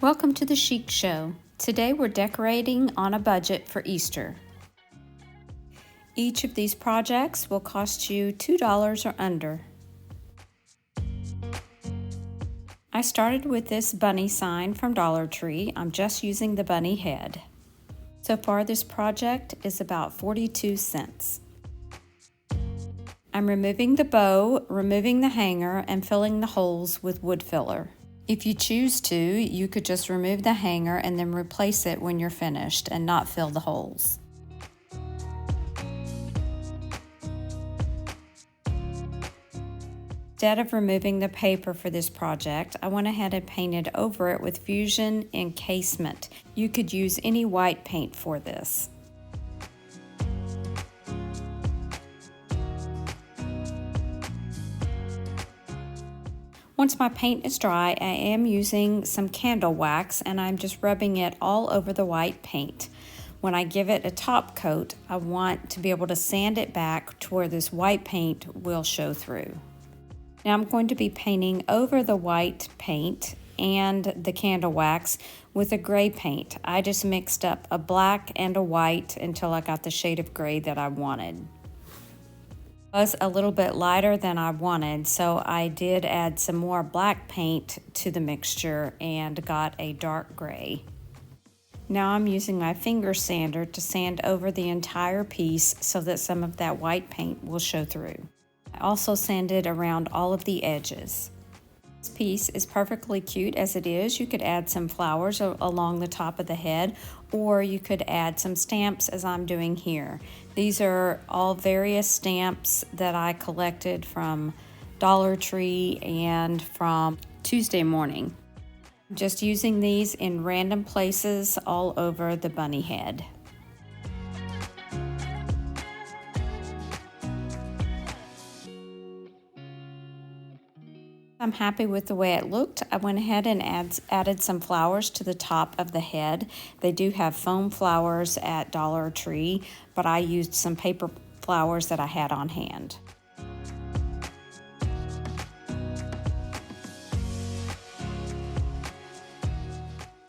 Welcome to the Chic Show. Today we're decorating on a budget for Easter. Each of these projects will cost you $2 or under. I started with this bunny sign from Dollar Tree. I'm just using the bunny head. So far this project is about 42 cents. I'm removing the bow, removing the hanger, and filling the holes with wood filler. If you choose to, you could just remove the hanger and then replace it when you're finished and not fill the holes. Instead of removing the paper for this project, I went ahead and painted over it with Fusion Encasement. You could use any white paint for this. Once my paint is dry, I am using some candle wax and I'm just rubbing it all over the white paint. When I give it a top coat, I want to be able to sand it back to where this white paint will show through. Now I'm going to be painting over the white paint and the candle wax with a gray paint. I just mixed up a black and a white until I got the shade of gray that I wanted. Was a little bit lighter than I wanted, so I did add some more black paint to the mixture and got a dark gray. Now I'm using my finger sander to sand over the entire piece so that some of that white paint will show through. I also sanded around all of the edges. This piece is perfectly cute as it is. You could add some flowers along the top of the head, or you could add some stamps as I'm doing here. These are all various stamps that I collected from Dollar Tree and from Tuesday Morning. I'm just using these in random places all over the bunny head. I'm happy with the way it looked. I went ahead and added some flowers to the top of the head. They do have foam flowers at Dollar Tree, but I used some paper flowers that I had on hand.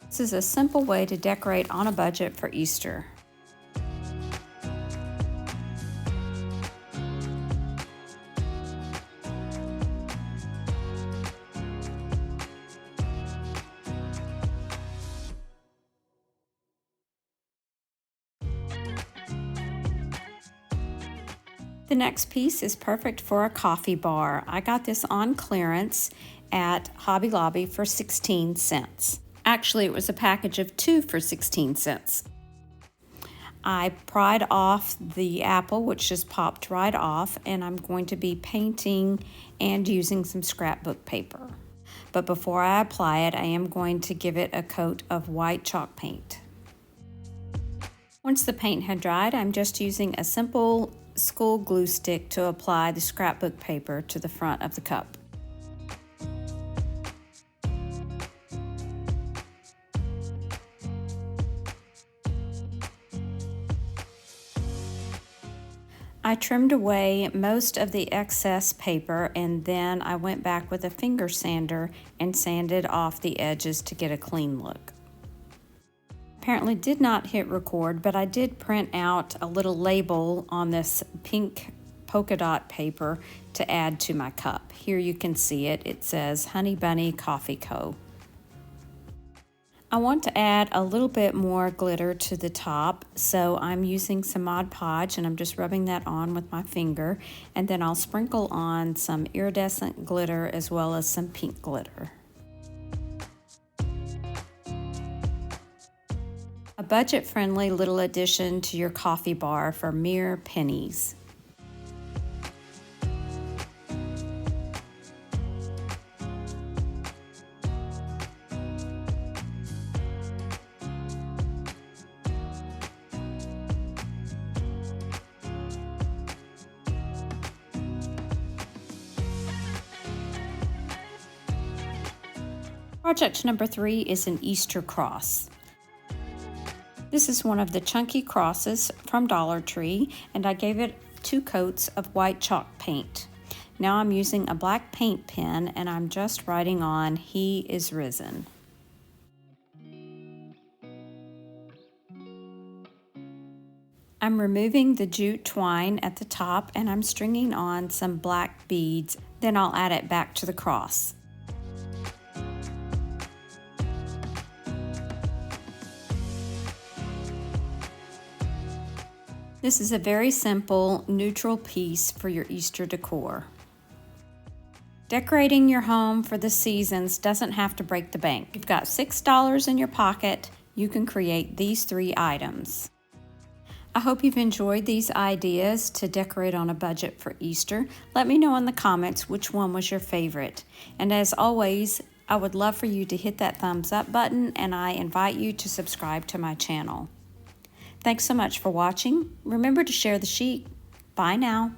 This is a simple way to decorate on a budget for Easter. The next piece is perfect for a coffee bar. I got this on clearance at Hobby Lobby for 16 cents. Actually, it was a package of 2 for 16 cents. I pried off the apple, which just popped right off, and I'm going to be painting and using some scrapbook paper. But before I apply it, I am going to give it a coat of white chalk paint. Once the paint had dried, I'm just using a simple school glue stick to apply the scrapbook paper to the front of the cup. I trimmed away most of the excess paper and then I went back with a finger sander and sanded off the edges to get a clean look. Apparently did not hit record, but I did print out a little label on this pink polka dot paper to add to my cup. Here you can see it. It says Honey Bunny Coffee Co. I want to add a little bit more glitter to the top, so I'm using some Mod Podge and I'm just rubbing that on with my finger, and then I'll sprinkle on some iridescent glitter as well as some pink glitter. A budget-friendly little addition to your coffee bar for mere pennies. Project number 3 is an Easter cross. This is one of the chunky crosses from Dollar Tree, and I gave it 2 coats of white chalk paint. Now I'm using a black paint pen and I'm just writing on "He is risen." I'm removing the jute twine at the top and I'm stringing on some black beads. Then I'll add it back to the cross. This is a very simple, neutral piece for your Easter decor. Decorating your home for the seasons doesn't have to break the bank. You've got $6 in your pocket, you can create these 3 items. I hope you've enjoyed these ideas to decorate on a budget for Easter. Let me know in the comments which one was your favorite. And as always, I would love for you to hit that thumbs up button, and I invite you to subscribe to my channel. Thanks so much for watching. Remember to share the chic. Bye now.